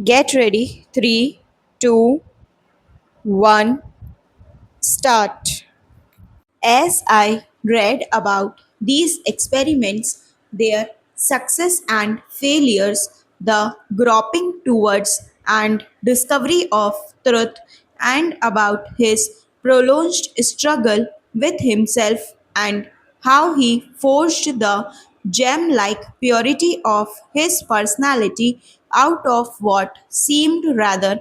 Get ready. Three, two, one, start. As I read about these experiments, their success and failures, the groping towards and discovery of truth, and about his prolonged struggle with himself and how he forged the gem like purity of his personality out of what seemed rather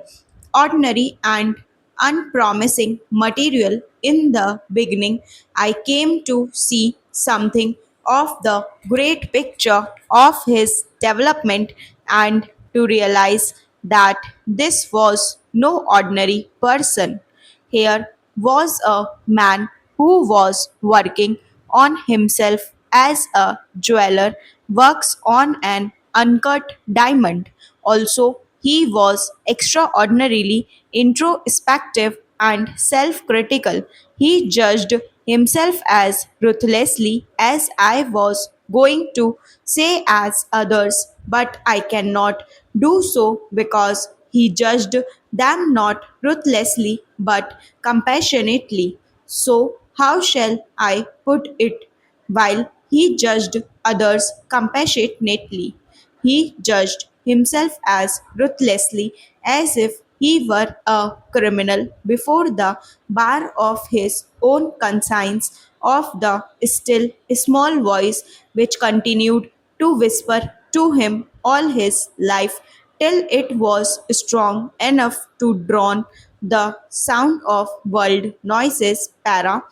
ordinary and unpromising material in the beginning, I came to see something of the great picture of his development and to realize that this was no ordinary person. Here was a man who was working on himself as a jeweler works on an uncut diamond. Also, he was extraordinarily introspective and self critical. He judged himself as ruthlessly as I was going to say as others, but I cannot do so because he judged them not ruthlessly but compassionately. So, how shall I put it? While he judged others compassionately, he judged himself as ruthlessly as if he were a criminal before the bar of his own conscience of the still small voice which continued to whisper to him all his life till it was strong enough to drown the sound of world noises. Para,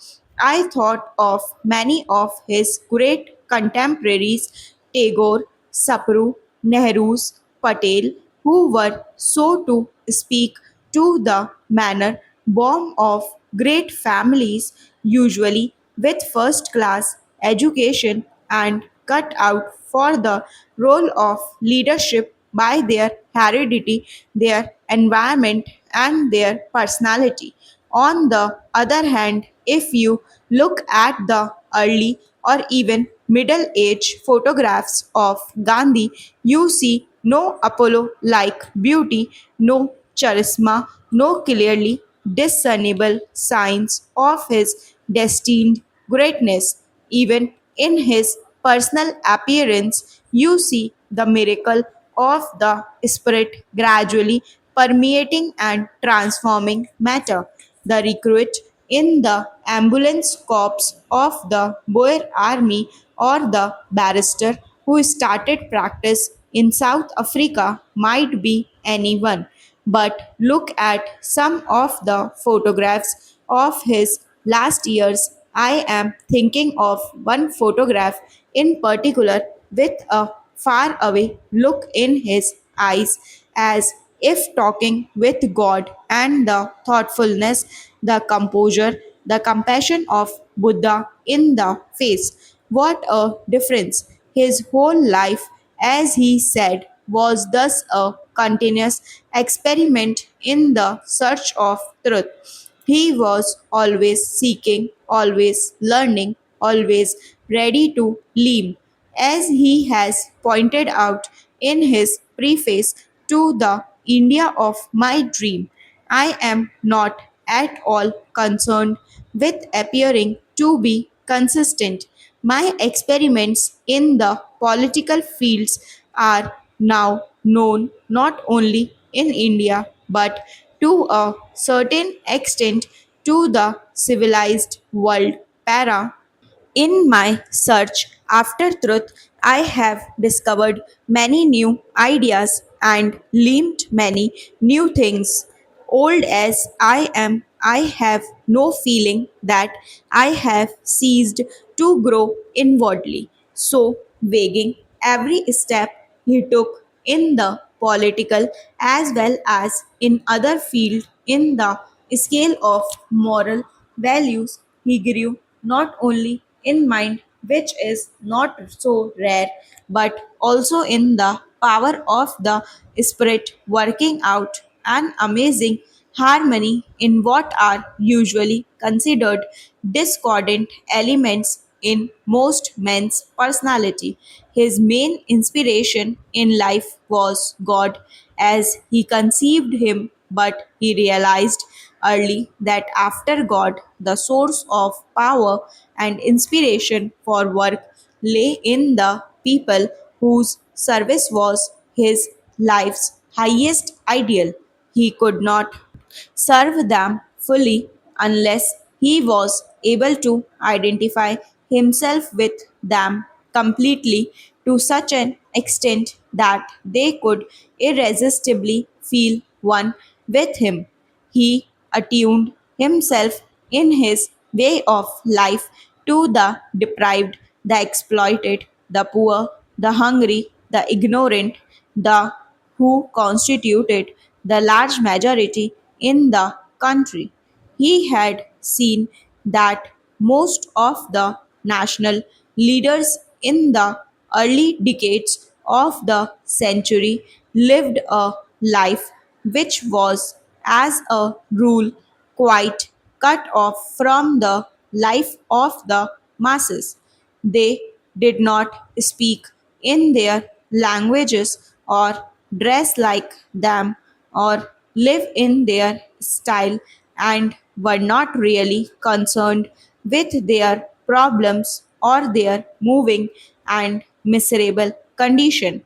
I thought of many of his great contemporaries, Tagore, Sapru, Nehru's, Patel, who were, so to speak, to the manner born of great families, usually with first class education and cut out for the role of leadership by their heredity, their environment, and their personality. On the other hand, if you look at the early or even middle age photographs of Gandhi, you see no Apollo like beauty, no charisma, no clearly discernible signs of his destined greatness. Even in his personal appearance, you see the miracle of the Spirit gradually permeating and transforming matter. The recruit in the ambulance corps of the Boer army or the barrister who started practice in South Africa might be anyone. But look at some of the photographs of his last years. I am thinking of one photograph in particular with a far away look in his eyes as if talking with God, and the thoughtfulness, the composure, the compassion of Buddha in the face. What a difference! His whole life, as he said, was thus a continuous experiment in the search of truth. He was always seeking, always learning, always ready to lean, as he has pointed out in his preface to the India of my dream. I am not at all concerned with appearing to be consistent. My experiments in the political fields are now known not only in India but to a certain extent to the civilized world. Para, in my search after truth, I have discovered many new ideas and learned many new things. Old as I am, I have no feeling that I have ceased to grow inwardly. So, weighing every step he took in the political as well as in other fields in the scale of moral values, he grew not only in mind, which is not so rare, but also in the power of the spirit working out an amazing harmony in what are usually considered discordant elements in most men's personality. His main inspiration in life was God, as he conceived him, but he realized early that after God, the source of power and inspiration for work lay in the people whose service was his life's highest ideal. He could not serve them fully unless he was able to identify himself with them completely to such an extent that they could irresistibly feel one with him. He attuned himself in his way of life to the deprived, the exploited, the poor, the hungry, the ignorant, the who constituted the large majority in the country. He had seen that most of the national leaders in the early decades of the century lived a life which was, as a rule, quite cut off from the life of the masses. They did not speak in their languages or dress like them or live in their style and were not really concerned with their problems or their moving and miserable condition.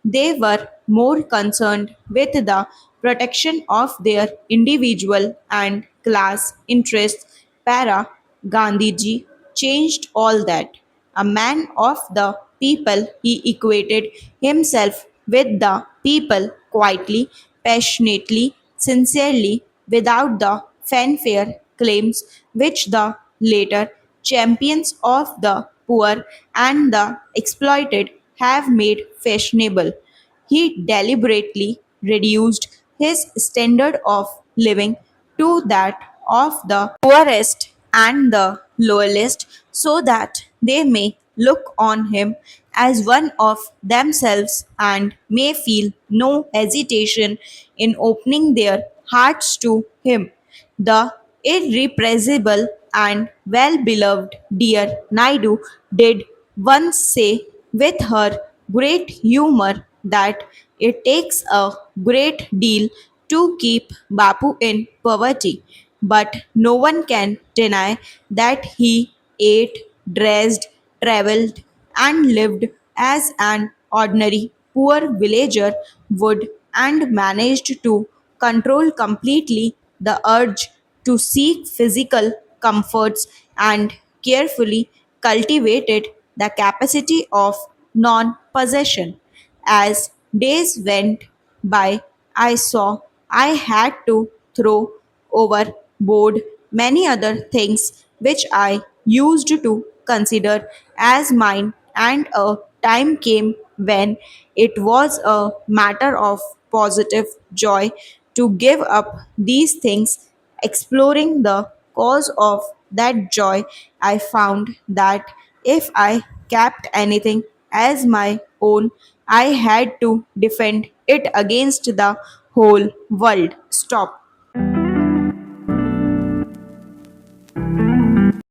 They were more concerned with the protection of their individual and class interests. Para Gandhiji changed all that. A man of the people, he equated himself with the people quietly, passionately, sincerely, without the fanfare claims which the later champions of the poor and the exploited have made fashionable. He deliberately reduced his standard of living to that of the poorest and the lowest so that they may look on him as one of themselves and may feel no hesitation in opening their hearts to him. The irrepressible and well beloved dear Naidu did once say with her great humor that it takes a great deal to keep Bapu in poverty, but no one can deny that he ate, dressed, traveled, and lived as an ordinary poor villager would and managed to control completely the urge to seek physical comforts and carefully cultivated the capacity of non possession. As days went by, I saw I had to throw overboard many other things which I used to consider as mine, and a time came when it was a matter of positive joy to give up these things. Exploring the cause of that joy, I found that if I kept anything as my own, I had to defend it against the whole world. Stop.